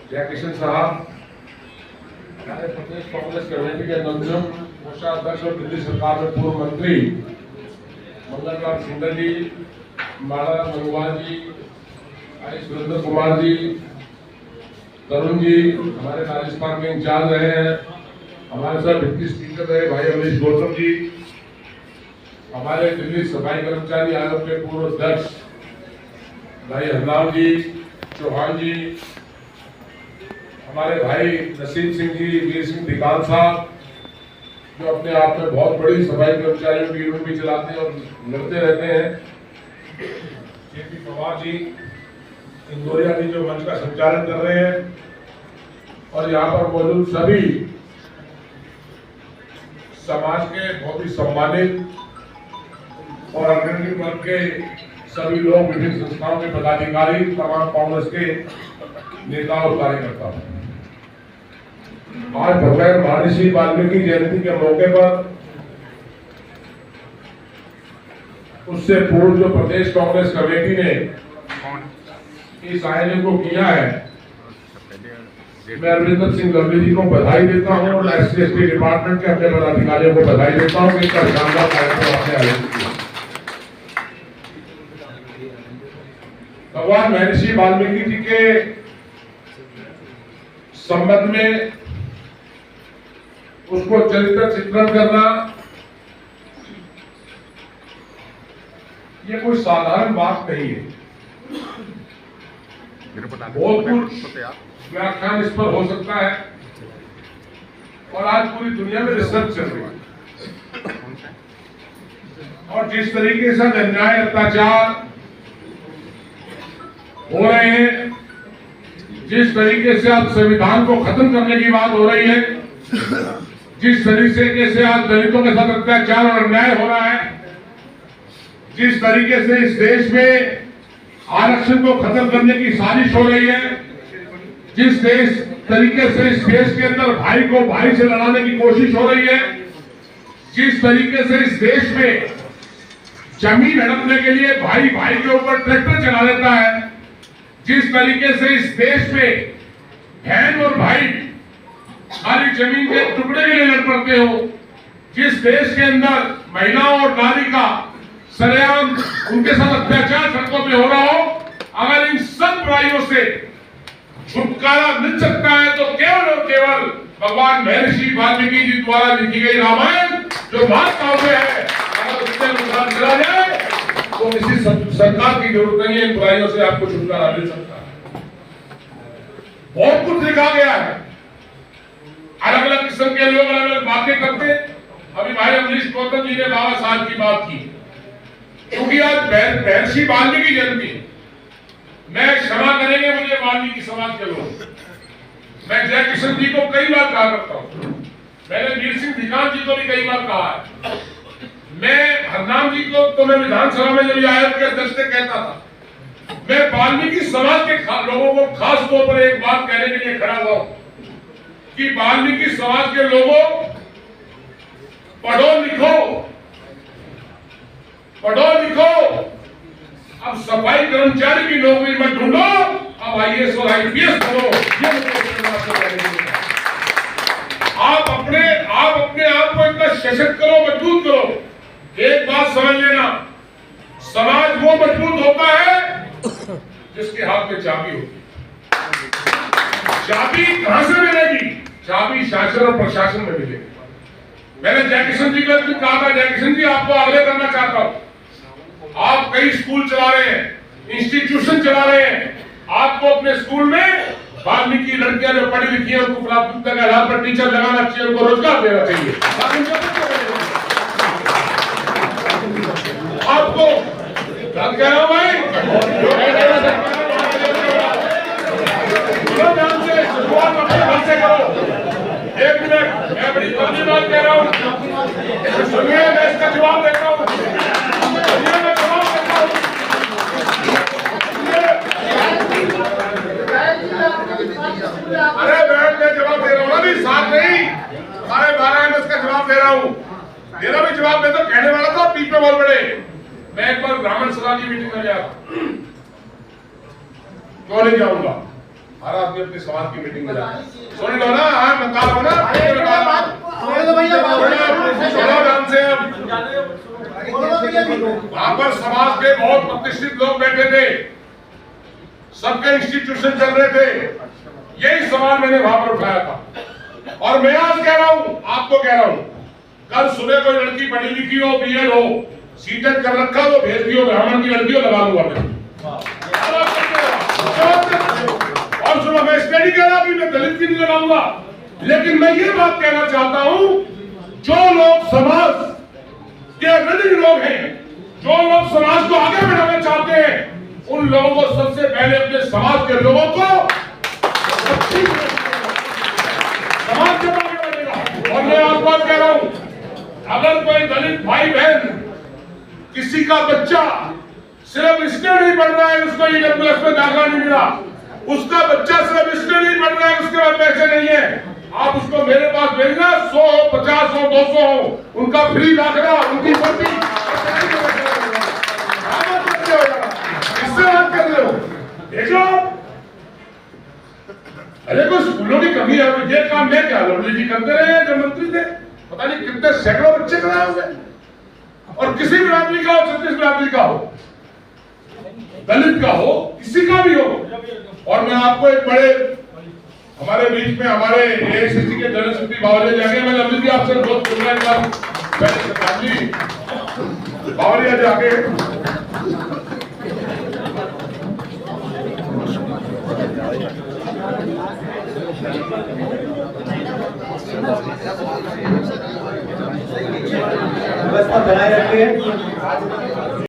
जयकिशन साहब, हमारे प्रदेश कांग्रेस कमेटी के नवनियुक्त कोषाध्यक्ष और दिल्ली सरकार में पूर्व मंत्री मंगलराम सिंह जी, माला मंगवाल जी, आई सुरेंद्र कुमार जी, तरुण जी, हमारे राजस्थान के इंचार्ज रहे हैं, हमारे साथ डिप्टी स्पीकर रहे भाई अमरीश गौतम जी, हमारे दिल्ली सफाई कर्मचारी आयोग के पूर्व अध्यक्ष भाई हरनाम जी, चौहान जी, हमारे भाई नसीम सिंह जी, वीर सिंह दिकाल साहब, जो अपने आप में बहुत बड़ी सफाई कर्मचारियों की यूनियन भी चलाते हैं और लड़ते रहते हैं, केपी पवार जी, इंदौरिया जी जो मंच का संचालन कर रहे हैं, और यहाँ पर मौजूद सभी समाज के बहुत ही सम्मानित और अग्रणी वर्ग के सभी लोग, विभिन्न संस्थाओं के पदाधिकारी, तमाम कांग्रेस के नेता और कार्यकर्ता। आज भगवान महर्षि वाल्मीकि जयंती के मौके पर उससे पूर्व जो प्रदेश कांग्रेस कमेटी ने इस आयोजन को किया है, मैं अरविंदर सिंह लवली जी को बधाई देता हूँ और SC/ST डिपार्टमेंट के अपने पदाधिकारियों को बधाई देता हूँ कि इतना शानदार कार्यक्रम आपने आयोजित किया। भगवान महर्षि वाल्मीकि जी के संबंध में उसको चरित्र चित्रण करना ये कोई साधारण बात नहीं है। बहुत कुछ व्याख्यान इस पर हो सकता है और आज पूरी दुनिया में रिसर्च चल रही है, और जिस तरीके से अन्याय अत्याचार हो रहे हैं, जिस तरीके से आज संविधान को खत्म करने की बात हो रही है, जिस तरीके से आज दलितों के साथ अत्याचार और अन्याय हो रहा है, जिस तरीके से इस देश में आरक्षण को खत्म करने की साजिश हो रही है, जिस तरीके से इस देश के अंदर भाई को भाई से लड़ाने की कोशिश हो रही है, जिस तरीके से इस देश में जमीन हड़पने के लिए भाई भाई के ऊपर ट्रैक्टर चला देता है, जिस तरीके से इस देश में बहन और भाई खाली जमीन के टुकड़े के लिए लड़ पड़ते हो, जिस देश के अंदर महिलाओं और नारी का सरेआम उनके साथ अत्याचार सड़कों पे हो रहा हो, अगर इन सब बुराइयों से छुटकारा मिल सकता है तो केवल और केवल भगवान महर्षि वाल्मीकि जी द्वारा लिखी गई रामायण जो महाकाव्य है, अगर उसके अनुसार चला जाए तो किसी सरकार की जरूरत नहीं है, इन बुराइयों से आपको छुटकारा मिल सकता है। बहुत कुछ लिखा गया है, अलग अलग किस्म के लोग अलग अलग बातें करते। अभी भाई अमरीश गौतम जी ने बाबा साहब की बात की, क्योंकि आज महर्षि वाल्मीकि जयंती, मैं क्षमा करेंगे मुझे वाल्मीकि समाज के लोग, मैं जयकिशन जी को कई बार कहा करता हूं, मैंने वीर सिंह दिकाल जी को भी कई बार कहा है, मैं हरनाम जी को तो मैं विधानसभा में जब आयोग के अध्यक्ष से कहता था, मैं वाल्मीकि समाज के लोगों को खास तौर पर एक बात कहने के लिए खड़ा हुआ कि वाल्मीकि समाज के लोगों, पढ़ो लिखो, अब सफाई कर्मचारी की नौकरी मत ढूंढो, अब IAS और IPS बनो। आप अपने आप को इतना सशक्त करो, मजबूत करो। एक बात समझ लेना, समाज वो मजबूत होता है जिसके हाथ में चाबी होती है। चाबी कहां से मिलेगी? चाबी शासन और प्रशासन में मिलेगी। मैंने जयकिशन जी को कहा था, जयकिशन जी आपको आग्रह करना चाहता हूं, आप कई स्कूल चला रहे हैं, इंस्टीट्यूशन चला रहे हैं, आपको अपने स्कूल में वाल्मीकि लड़कियां जो पढ़ी लिखी है उनको प्राथमिकता के आधार पर टीचर लगाना चाहिए, उनको रोजगार देना चाहिए। आपको कह रहा हूं भाई, शुरुआत अपने घर से करो। एक मिनट, मैं बड़ी जल्दी बात कह रहा हूं, सुनिए, मैं इसका जवाब देता हूं, अरे बैठ के जवाब दे रहा हूँ, अभी साथ नहीं, 12:30 में इसका जवाब दे रहा हूँ। मेरा भी जवाब दे तो कहने वाला था, पीठ पे बोल पड़े। मैं एक बार ब्राह्मण सभा की मीटिंग में गया, क्यों नहीं जाऊंगा, हर आदमी अपने समाज की मीटिंग में जाता है। सुन लो ना, हाँ बता रहा हूँ ना, सुनो ध्यान से। वहां पर समाज के बहुत प्रतिष्ठित लोग बैठे थे, सबके इंस्टीट्यूशन चल रहे थे, यही सवाल मैंने वहां पर उठाया था। और मैं आज कह रहा हूं, आपको कह रहा हूं, कल सुबह कोई लड़की पढ़ी लिखी हो, बीएड हो, सीटेट कर रखा हो, भेज दियो, ब्राह्मण की लड़की हो, लगा लूंगा मैं। और सुनो, मैं इसलिए नहीं कह रहा कि मैं दलित की नहीं लगाऊंगा, लेकिन मैं ये बात कहना चाहता हूं, जो लोग समाज के अग्रणी लोग हैं, जो लोग समाज को आगे बढ़ाना चाहते हैं, उन लोगों को सबसे पहले अपने समाज के लोगों को समाज के आगे बढ़ेगा। और मैं आपको बात कह रहा हूं, अगर कोई दलित भाई बहन, किसी का बच्चा सिर्फ इसलिए नहीं पढ़ रहा है, उसको ईडब्ल्यूएस में दाखिला नहीं मिला, उसका बच्चा सिर्फ इसलिए नहीं पढ़ रहा है, उसके पास पैसे नहीं है, आप उसको मेरे पास भेजना, 100 हो, 50 हो, 200 हो, उनका फ्री दाखिला, उनकी भर्ती, इससे बात कर रहे हो। देखो, अरे कोई स्कूलों की कमी है, ये काम मैं क्या लवली जी करते रहे हैं, जब मंत्री थे, पता नहीं कितने सैकड़ों बच्चे कराए होंगे। और किसी भी आदमी का हो, छत्तीस आदमी का हो, दलित का हो, किसी का भी हो। और मैं आपको एक बड़े, हमारे बीच में हमारे एआईसीसी के जनरल सेक्रेटरी बावरिया जाके, मैं लवली जी आपसे बहुत बावरिया जाके व्यवस्था बनाए रखिए।